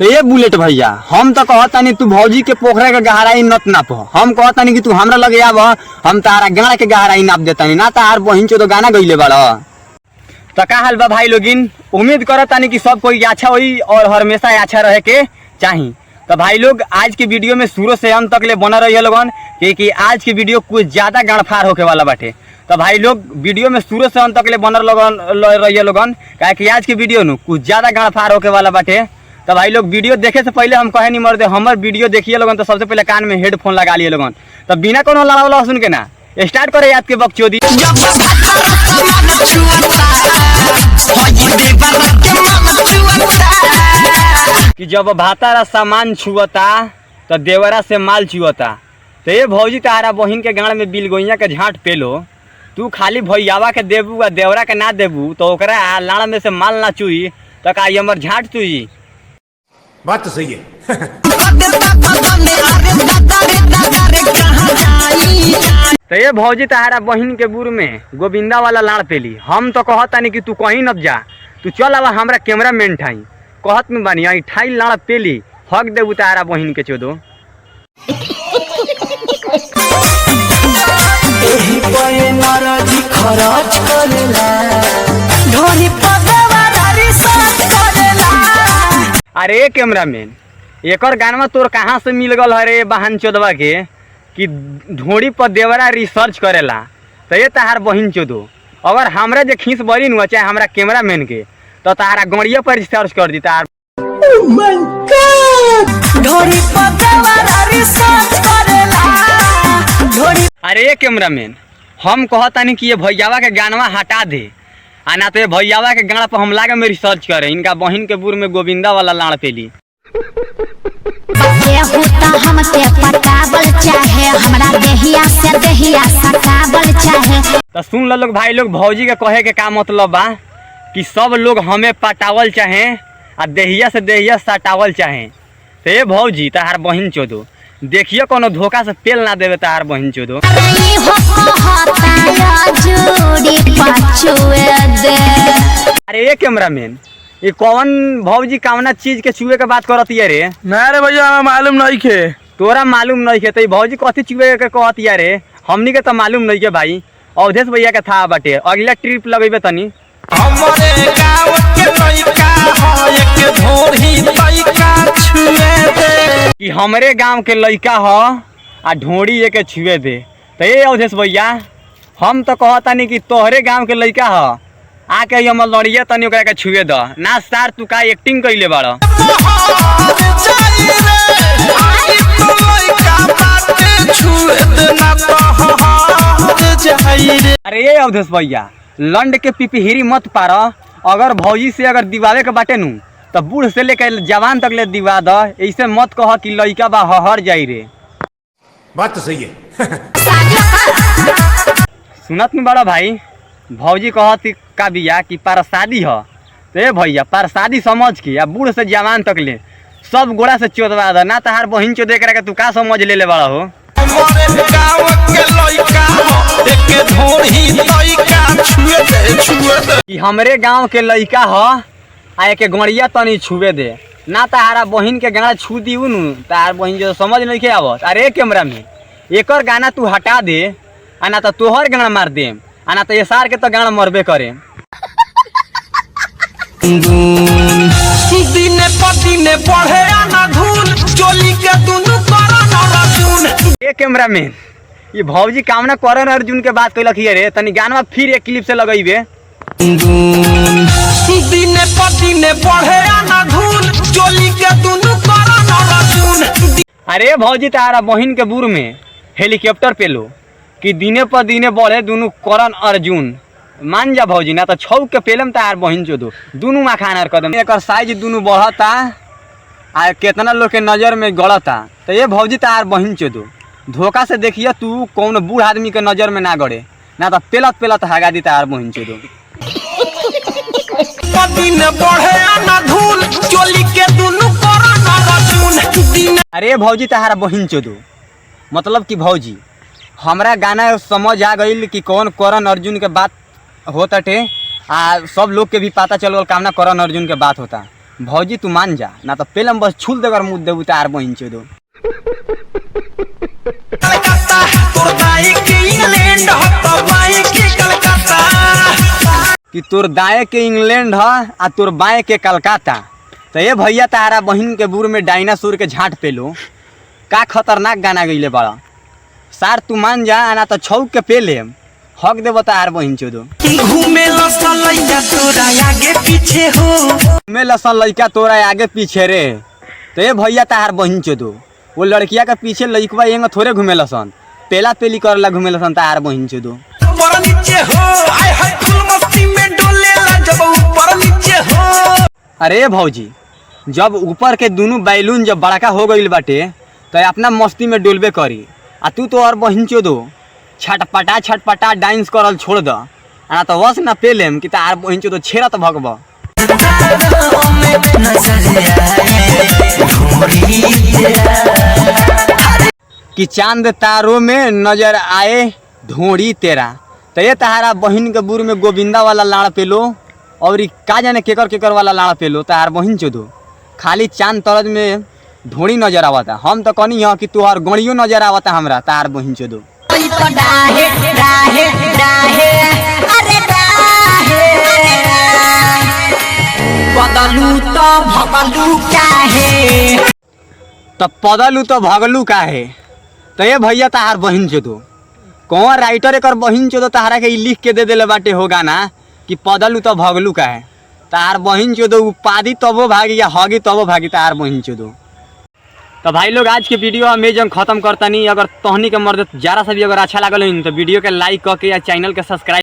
तो ये बुलेट भैया हम तो कहतानी तू भौजी के पोखरा के गहराई नत नाप, हम कहतानी कि तू हमरा लगे आब, हम तारा गाड़ा के गहराई नाप देतानी ना तार बहिन चो तो गाना गईले बड़ा। तो का हाल बा भाई लोगिन, उम्मीद करतानी कि सब कोई अच्छा होई और हमेशा अच्छा रहे के चाही। तो भाई लोग आज के वीडियो में शुरू से अंत तक ले बना रही लोगन कि आज के वीडियो कुछ ज्यादा गाड़फार होके वाला बाटे। तो भाई लोग वीडियो में शुरू से अंत तक ले बना रही लोगन कि आज के वीडियो नु कुछ ज्यादा गाड़फार होके वाला बाटे। तो भाई लोग वीडियो देखे से पहले हम कहे नहीं मरते, हमारे वीडियो देखिए लोगन तो सबसे पहले कान में हेडफोन लगा लिए लोगन। तो बिना कोनो लड़ा सुन के ना स्टार्ट करे याद के बकचोदी। कि जब भातारा सामान छुअता तो देवरा से माल छुअता। तो ये भौजी तारा बहिन के गाड़ में बिलगोइया के झाट पेलो, तू खाली भैयावा के देबू आ देवरा के ना देबू तो ओकरा लाड़ में से माल ना चुई तो का हमर झाट चुई। बात तो सही है। तो ये भौजी तारा बहिन के बुर में गोविंदा वाला लाड़ पेली। हम तो कहतानी कि तू कहीं न जा, तू चल आवा हमरा कैमरा मैन ठाई कहत में बानी आई ठाई लाड़ पेली हक देबू तारा बहिन के चोदो। अरे कैमरा मैन एकर गाना तोर कहाँ से मिल गल है रे बहन चोदवा के कि ढोड़ी पर देवरा रिसर्च करेला। तो ये तार बहिन चोदो अगर हमरा जे खींच बरी नु चाहे हमरा कैमरा मैन के तो तारा गड़िया पर रिसर्च कर दी तार। oh my God! ढोड़ी पर देवरा रिसर्च करेला ढोड़ी। अरे कैमरा मैन हम कहतानी कि ये भैयावा के गानवा हटा दे आ ना तो भैयावा के गाना पर हम लागे में रिसर्च करे। इनका बहिन के बुर में गोविंदा वाला लाड़ पेली। तो सुन लो लोग भाई लोग भौजी के कहे के का मतलब बा कि सब लोग हमें पटावल चाहे आ देहिया से देहिया सटावल चाहे। तो ये भौजी तार बहिन चोदो देखियो कोनो धोखा से पेल ना देवे तार बहिन चोदो। अरे ये कैमरा मैन ये कौन भौजी कामना चीज के चुए के बात करती है रे? ना रे भैया मालूम नहीं खे। तोरा मालूम नहीं खे तो भौजी कथी चुए के कहती है रे? हमनी के तो मालूम नहीं के भाई, अवधेश भैया के था बाटे। अगला ट्रिप लगेबे तनी हमरे गांव के लइका हो एक ढोरी तइका छुए दे कि हमरे गांव के लइका हो आ ढोड़ी एक छुए दे। तो ये अवधेश भैया हम तो कहतानी कि तोहरे गांव के लइका हो आके हमर लड़िया तनी ओकरा के छुए द ना सार तू का एक्टिंग कइले बाड़। अरे ये अवधेश भैया लंड के पिपहिरी मत पार, अगर भौजी से अगर दिवावे के बाटे नु तो बूढ़ से लेकर जवान तक ले दिवा द। ऐसे मत कह कि लइका बा हर जाई रे। बात तो सही है। सुनत में बड़ा भाई भौजी कहती का बिया कि परसादी ह। तो ये भैया परसादी समझ के या बूढ़ से जवान तक ले सब गोड़ा से चोदवा द ना तार बहिन चोदे के तू का समझ ले बड़ा हो। कि हमरे गांव के लइका ह आ एक गड़िया तनी छुए दे ना तारा बहिन के गाना छू दी नु तार बहिन जो समझ नहीं के आवत। अरे कैमरा में एकर गाना तू हटा दे आ ना तो तोहर गाना मार दे आ ना तो ये सार के तो गाना मरबे करे। दिने पर दिने बढ़े आना धूल चोली के दुनु करन अर्जुन। ये कैमरा में ये भौजी कामना करन अर्जुन के बात कइलक हिए रे, तनी गाना फिर एक क्लिप से लगइबे। दिने पर दिने बढ़े आना धूल चोली के दुनु करन अर्जुन। अरे भौजी तारा बहिन के बुर में हेलीकॉप्टर पेलो कि दिने पर दिने बढ़े दुनु करन अर्जुन। मान जा भौजी ना तो छौ के पेलम तार बहिन चोदो दुनु मखाना कदम एकर साइज दुनु बढ़ता आ केतना लोग के नजर में गड़ता। तो ये भौजी तार बहिन चोदो धोखा से देखिए तू कौन बूढ़ आदमी के नजर में ना गड़े ना तो पेलत पेलत हगा दी तार बहिन चोदो। अरे भौजी तारा बहिन चोदो मतलब कि भौजी हमरा गाना समझ आ गई कि कौन करण अर्जुन के बात होता टे आ सब लोग के भी पता चल गल कामना करण अर्जुन के बात होता। भौजी तू मान जा, ना तो पेलम बस छूल देकर मुँह देबू तार बहिन चोदो। कलकत्ता तोर दाई के इंग्लैंड हो तो बाई के कलकत्ता। कि तोर दाएं के इंग्लैंड ह आ तोर बाएं के कलकत्ता। तो ये भैया तारा बहिन के बुर में डायनासोर के झाट पेलो, का खतरनाक गाना गईले बड़ा। सार तू मान जा, ना तो छौक के पेले हक देबो तार बहिन चोदो। घूमे लसन लइका तोरा आगे पीछे हो, में लसन लइका तोरा आगे पीछे रे। तो ये भैया तार बहिन चोदो, वो लड़किया के पीछे लइकवा एंग थोड़े घूमे लसन, पेला पेली करला घूमे लसन तार बहिन चोदो। ऊपर नीचे हो आय हाय फुल मस्ती में डोलेला जब ऊपर नीचे हो। अरे भौजी, जब ऊपर के दोनों बैलून जब बड़का हो गईल बाटे तो अपना मस्ती में डोलबे करी, आ तू तो और बहिन चोदो छटपटा छटपटा डांस करल छोड़ द, आ तो वस ना पेलेम कि तार बहिन चोदो छेरा तो भगब। कि चांद तारों में नजर आए ढोड़ी तेरा। तो ये तहारा बहिन के बुर में गोविंदा वाला लाड़ पेलो और ई का जाने केकर केकर वाला लाड़ पेलो तार बहिन चोदो। खाली चांद तरज में ढोड़ी नजर आवता, हम तो कहनी है कि तुहार गड़ियों नजर आवता हमरा तार बहिन चोदो। बदलू तो भगलू काहे, तब पदलू तो भगलू काहे। तो ये भैया तार बहिन चोदो, कौन राइटर एकर बहिन चोदो तहारा के लिख के दे देले बाटे हो गाना कि पदलू तो भगलू काहे। तार बहिन चोदो उपाधि तबो भागी या हगी तबो भागी तार बहिन चोदो। तो भाई लोग आज के वीडियो हम जन खत्म करता नहीं। अगर तहनी के मर्द जरा सा भी अगर अच्छा लागल तो वीडियो के लाइक करके या चैनल के सब्सक्राइब